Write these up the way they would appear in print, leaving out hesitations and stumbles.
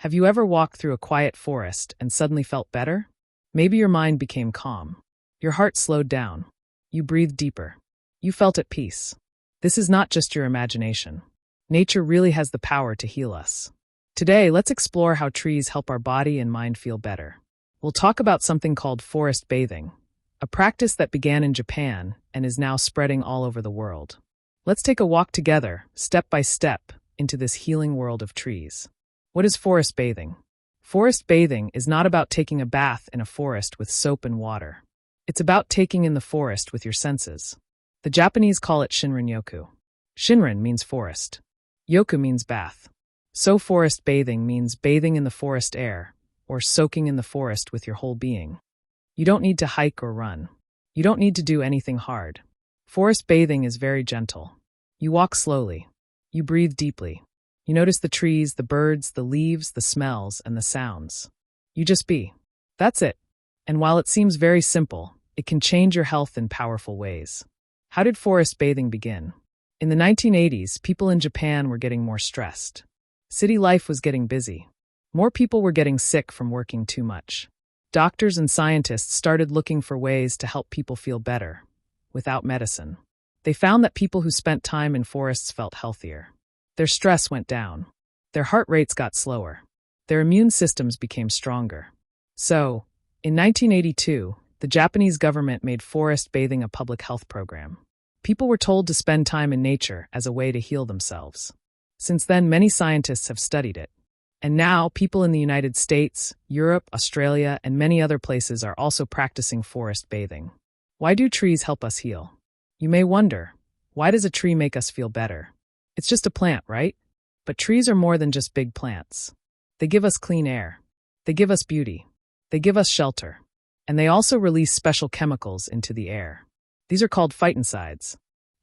Have you ever walked through a quiet forest and suddenly felt better? Maybe your mind became calm. Your heart slowed down. You breathed deeper. You felt at peace. This is not just your imagination. Nature really has the power to heal us. Today, let's explore how trees help our body and mind feel better. We'll talk about something called forest bathing, a practice that began in Japan and is now spreading all over the world. Let's take a walk together, step by step, into this healing world of trees. What is forest bathing? Forest bathing is not about taking a bath in a forest with soap and water. It's about taking in the forest with your senses. The Japanese call it Shinrin-yoku. Shinrin means forest. Yoku means bath. So forest bathing means bathing in the forest air, or soaking in the forest with your whole being. You don't need to hike or run. You don't need to do anything hard. Forest bathing is very gentle. You walk slowly. You breathe deeply. You notice the trees, the birds, the leaves, the smells, and the sounds. You just be. That's it. And while it seems very simple, it can change your health in powerful ways. How did forest bathing begin? In the 1980s, people in Japan were getting more stressed. City life was getting busy. More people were getting sick from working too much. Doctors and scientists started looking for ways to help people feel better, without medicine. They found that people who spent time in forests felt healthier. Their stress went down. Their heart rates got slower. Their immune systems became stronger. So, in 1982, the Japanese government made forest bathing a public health program. People were told to spend time in nature as a way to heal themselves. Since then, many scientists have studied it. And now, people in the United States, Europe, Australia, and many other places are also practicing forest bathing. Why do trees help us heal? You may wonder, why does a tree make us feel better? It's just a plant, right? But trees are more than just big plants. They give us clean air. They give us beauty. They give us shelter. And they also release special chemicals into the air. These are called phytoncides.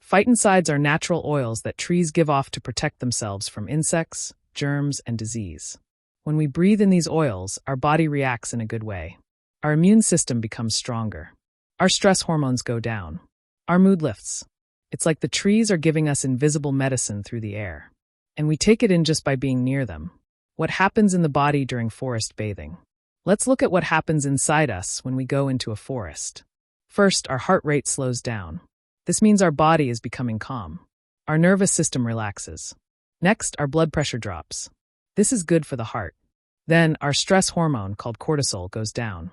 Phytoncides are natural oils that trees give off to protect themselves from insects, germs, and disease. When we breathe in these oils, our body reacts in a good way. Our immune system becomes stronger. Our stress hormones go down. Our mood lifts. It's like the trees are giving us invisible medicine through the air. And we take it in just by being near them. What happens in the body during forest bathing? Let's look at what happens inside us when we go into a forest. First, our heart rate slows down. This means our body is becoming calm. Our nervous system relaxes. Next, our blood pressure drops. This is good for the heart. Then, our stress hormone called cortisol goes down.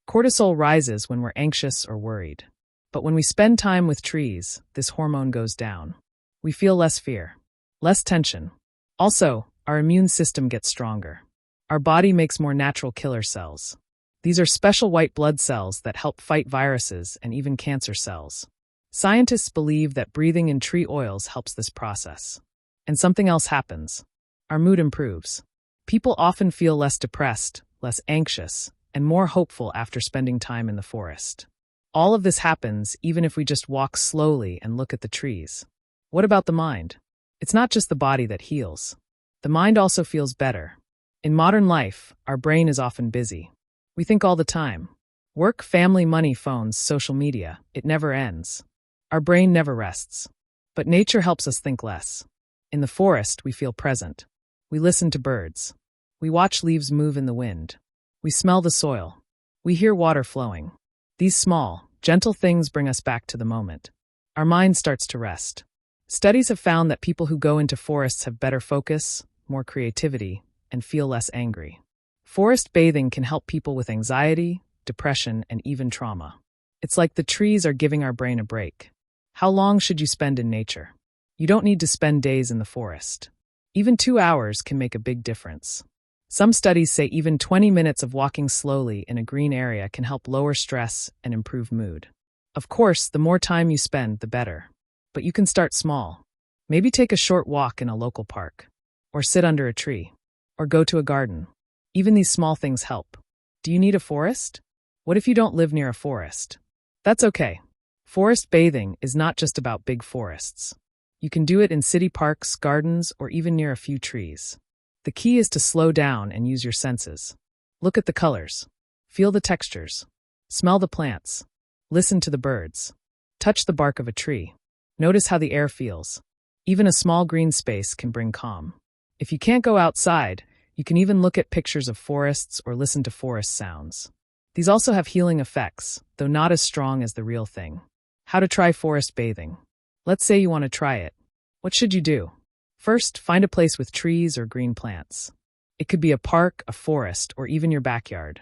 Cortisol rises when we're anxious or worried. But when we spend time with trees, this hormone goes down. We feel less fear, less tension. Also, our immune system gets stronger. Our body makes more natural killer cells. These are special white blood cells that help fight viruses and even cancer cells. Scientists believe that breathing in tree oils helps this process. And something else happens. Our mood improves. People often feel less depressed, less anxious, and more hopeful after spending time in the forest. All of this happens even if we just walk slowly and look at the trees. What about the mind? It's not just the body that heals. The mind also feels better. In modern life, our brain is often busy. We think all the time. Work, family, money, phones, social media, it never ends. Our brain never rests. But nature helps us think less. In the forest, we feel present. We listen to birds. We watch leaves move in the wind. We smell the soil. We hear water flowing. These small, gentle things bring us back to the moment. Our mind starts to rest. Studies have found that people who go into forests have better focus, more creativity, and feel less angry. Forest bathing can help people with anxiety, depression, and even trauma. It's like the trees are giving our brain a break. How long should you spend in nature? You don't need to spend days in the forest. Even 2 hours can make a big difference. Some studies say even 20 minutes of walking slowly in a green area can help lower stress and improve mood. Of course, the more time you spend, the better. But you can start small. Maybe take a short walk in a local park. Or sit under a tree. Or go to a garden. Even these small things help. Do you need a forest? What if you don't live near a forest? That's okay. Forest bathing is not just about big forests. You can do it in city parks, gardens, or even near a few trees. The key is to slow down and use your senses. Look at the colors. Feel the textures. Smell the plants. Listen to the birds. Touch the bark of a tree. Notice how the air feels. Even a small green space can bring calm. If you can't go outside, You can even look at pictures of forests or listen to forest sounds. These also have healing effects, though not as strong as the real thing. How to try forest bathing. Let's say you want to try it. What should you do? First, find a place with trees or green plants. It could be a park, a forest, or even your backyard.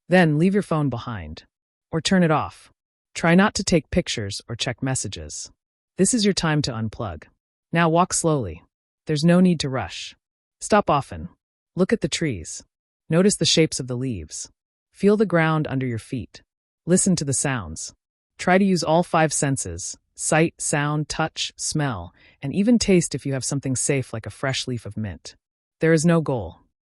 Then leave your phone behind. Or turn it off. Try not to take pictures or check messages. This is your time to unplug. Now walk slowly. There's no need to rush. Stop often. Look at the trees. Notice the shapes of the leaves. Feel the ground under your feet. Listen to the sounds. Try to use all 5 senses: sight, sound, touch, smell, and even taste if you have something safe like a fresh leaf of mint. There is no goal.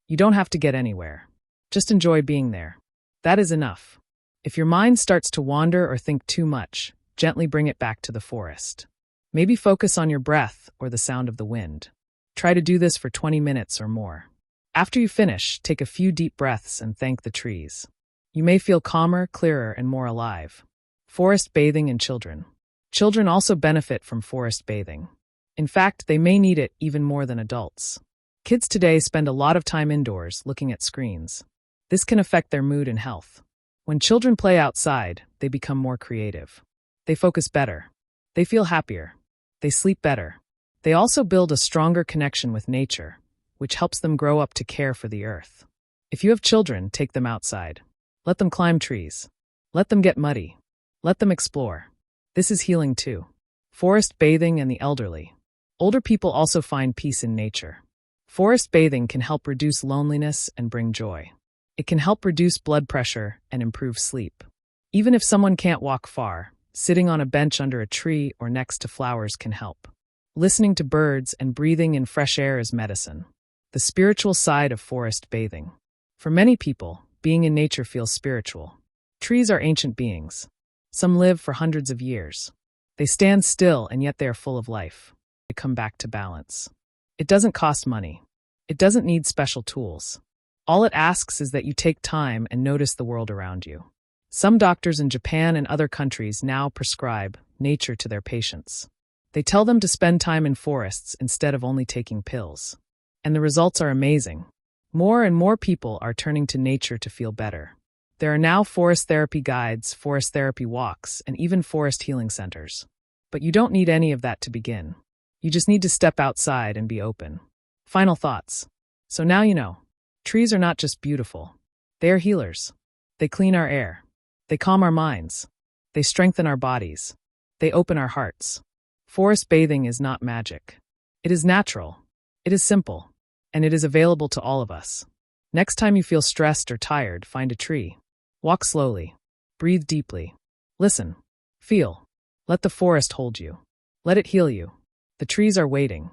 You don't have to get anywhere. Just enjoy being there. That is enough. If your mind starts to wander or think too much, gently bring it back to the forest. Maybe focus on your breath or the sound of the wind. Try to do this for 20 minutes or more. After you finish, take a few deep breaths and thank the trees. You may feel calmer, clearer, and more alive. Forest bathing in children. Children also benefit from forest bathing. In fact, they may need it even more than adults. Kids today spend a lot of time indoors looking at screens. This can affect their mood and health. When children play outside, they become more creative. They focus better. They feel happier. They sleep better. They also build a stronger connection with nature, which helps them grow up to care for the earth. If you have children, take them outside. Let them climb trees. Let them get muddy. Let them explore. This is healing too. Forest bathing and the elderly. Older people also find peace in nature. Forest bathing can help reduce loneliness and bring joy. It can help reduce blood pressure and improve sleep. Even if someone can't walk far, sitting on a bench under a tree or next to flowers can help. Listening to birds and breathing in fresh air is medicine. The spiritual side of forest bathing. For many people, being in nature feels spiritual. Trees are ancient beings. Some live for hundreds of years. They stand still and yet they are full of life. They come back to balance. It doesn't cost money. It doesn't need special tools. All it asks is that you take time and notice the world around you. Some doctors in Japan and other countries now prescribe nature to their patients. They tell them to spend time in forests instead of only taking pills. And the results are amazing. More and more people are turning to nature to feel better. There are now forest therapy guides, forest therapy walks, and even forest healing centers. But you don't need any of that to begin. You just need to step outside and be open. Final thoughts. So now you know. Trees are not just beautiful. They are healers. They clean our air. They calm our minds. They strengthen our bodies. They open our hearts. Forest bathing is not magic. It is natural. It is simple. And it is available to all of us. Next time you feel stressed or tired, find a tree. Walk slowly. Breathe deeply. Listen. Feel. Let the forest hold you. Let it heal you. The trees are waiting.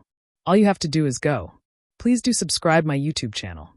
All you have to do is go. Please do subscribe my YouTube channel.